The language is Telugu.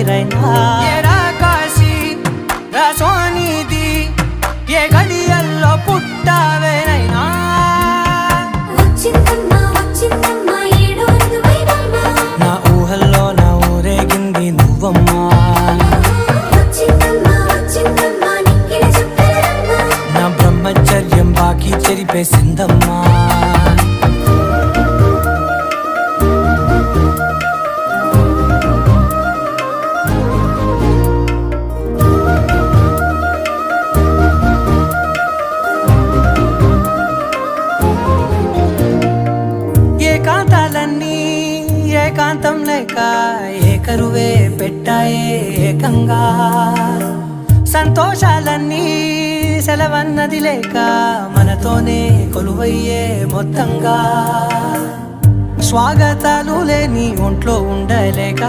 ఊపిరైనా కాశీ సోనిది ఏ గడియల్లో పుట్టావేనైనా నా ఊహల్లో నా ఊరేగింది నువ్వమ్మా నా బ్రహ్మచర్యం బాకీ చెరిపేసిందమ్మా ఏకాంతాలన్నీ ఏకాంతం లేక ఏకరువే పెట్టాయే ఏకంగా సంతోషాలన్నీ సెలవన్నది లేక మనతోనే కొలువయ్యే మొత్తంగా స్వాగతాలు లేని ఒంట్లో ఉండలేక